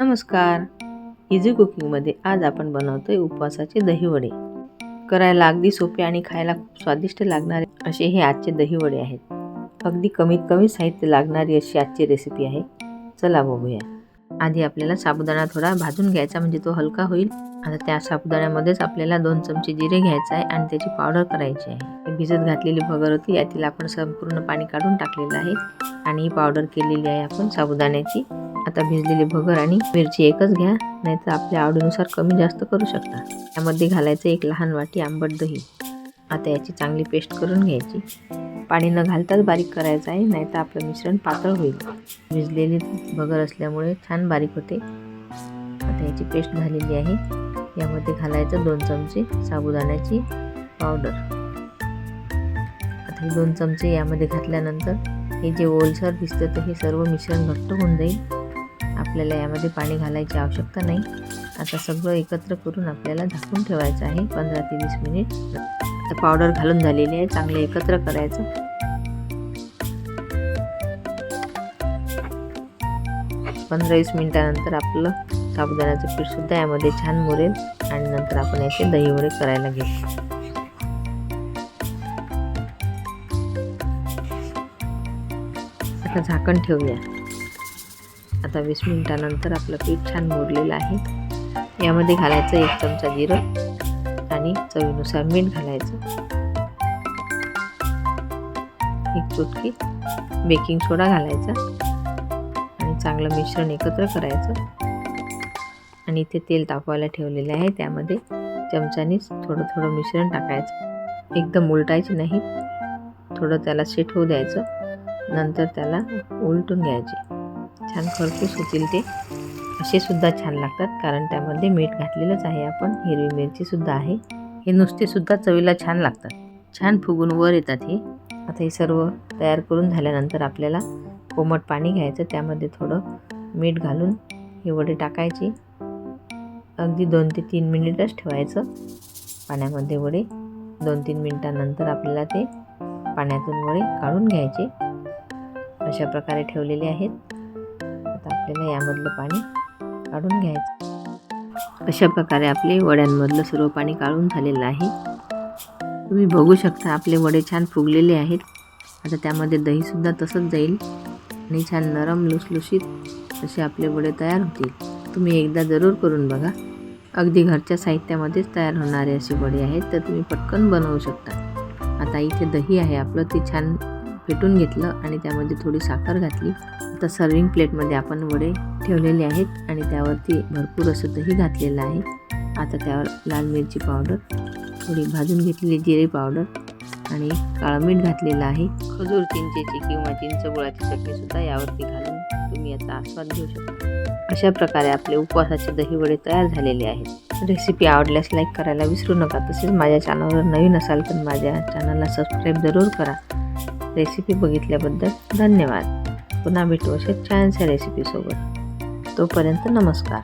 नमस्कार. इझी कुकिंगमध्ये आज आपण बनवतोय उपवासाचे दहीवडे. करायला अगदी सोपे आणि खायला खूप स्वादिष्ट लागणारे असे हे आजचे दहीवडे आहेत. अगदी कमीत कमी साहित्य लागणारी अशी आजची रेसिपी आहे. चला बघूया. आधी आपल्याला साबुदाणा थोडा भाजून घ्यायचा, म्हणजे तो हलका होईल. आता त्या साबुदाण्यामध्येच आपल्याला 2 चमचे जिरे घ्यायचं आहे आणि त्याची पावडर करायची आहे. भिजत घातलेली भगर होती, यातील आपण संपूर्ण पाणी काढून टाकलेलं आहे आणि ही पावडर केलेली आहे आपण साबुदाण्याची. आता भिजलेली भगर आणि मिरची एकच घ्या, नाहीतर आपल्या आवडीनुसार कमी जास्त करू शकता. यामध्ये घालायचं 1 लहान वाटी आंबट दही. आता याची चांगली पेस्ट करून घ्यायची. पाणी न घालताच बारीक करायचं आहे, नाहीतर आपलं मिश्रण पातळ होईल. भिजलेली भगर असल्यामुळे छान बारीक होते. आता याची पेस्ट झालेली आहे. यामध्ये घालायचं 2 चमचे साबुदाण्याची पावडर. आता हे 2 चमचे यामध्ये घातल्यानंतर हे जे ओलसर दिसतं तर हे सर्व मिश्रण घट्ट होऊन जाईल. आपल्याला यामध्ये पाणी घालायची आवश्यकता नाही. आता सगळं एकत्र करून आपल्याला झाकून ठेवायचं आहे 15 ते 20 मिनिट. आता पावडर घालून झालेली आहे, चांगले एकत्र करायचं. 15-20 मिनिटानंतर आपलं साबुदाण्याचं पीठ सुद्धा यामध्ये छान मुरेल आणि नंतर आपण याचे दहीवडे करायला घेऊ. आता झाकण ठेवूया. आता 20 मिनिटानंतर आपलं पीठ छान मुरलेलं आहे. यामध्ये घालायचं 1 चमचा जिरं आणि चवीनुसार मीठ घालायचं. 1 चुटकी बेकिंग सोडा घालायचा आणि चांगलं मिश्रण एकत्र करायचं. आणि इथे तेल तापवायला ठेवलेले आहे, त्यामध्ये चमच्यानीच थोडं मिश्रण टाकायचं. एकदम उलटायचे नाही, थोडं त्याला सेट होऊ द्यायचं. नंतर त्याला उलटून घ्यायचे. छान खरपूस होतील ते. असे सुद्धा छान लागतात, कारण त्यामध्ये मीठ घातलेलंच आहे आपण. हिरवी मिरची सुद्धा आहे. हे नुसते सुद्धा चवीला छान लागतात. छान फुगून वर येतात हे. आता हे सर्व तयार करून झाल्यानंतर आपल्याला कोमट पाणी घ्यायचं. त्यामध्ये थोडं मीठ घालून हे वडे टाकायचे. अगदी 2 ते 3 मिनिटच ठेवायचं पाण्यामध्ये वडे. 2-3 मिनिटानंतर आपल्याला ते पाण्यातून वडे काढून घ्यायचे. अशा प्रकारे ठेवलेले आहेत. आता आपल्याला यामधलं पाणी काढून घ्यायचं. अशा प्रकारे आपले वड्यांमधलं सर्व पाणी काढून झालेलं आहे. तुम्ही बघू शकता आपले वडे छान फुगलेले आहेत. आता त्यामध्ये दहीसुद्धा तसंच जाईल आणि छान नरम लुसलुशीत असे आपले वडे तयार होतील. तुम्ही एकदा जरूर करून बघा. अगदी घरच्या साहित्यामध्येच तयार होणारे असे वडे आहेत, तर तुम्ही पटकन बनवू शकता. आता इथे दही आहे आपलं, ते छान फेटून घेतलं आणि त्यामध्ये थोडी साखर घातली. आता सर्विंग प्लेटमध्ये आपण वडे ठेवलेले आहेत आणि त्यावरती भरपूर असं दही घातलेलं आहे. आता त्यावर लाल मिरची पावडर, थोडी भाजून घेतलेली जिरे पावडर आणि काळं मीठ घातलेलं आहे. खजूर चिंचेची किंवा चिंच गुळाची चटणीसुद्धा यावरती घालून तुम्ही याचा आस्वाद घेऊ शकता. अशा प्रकारे आपले उपवासाचे दहीवडे तयार झालेले आहेत. रेसिपी आवडल्यास लाईक करायला विसरू नका. तसेच माझ्या चॅनलवर नवीन असाल तर माझ्या चॅनलला सबस्क्राईब जरूर करा. रेसिपी बघितल्याबद्दल धन्यवाद. पुन्हा भेटू अशा छानशा रेसिपीसोबत. तोपर्यंत नमस्कार.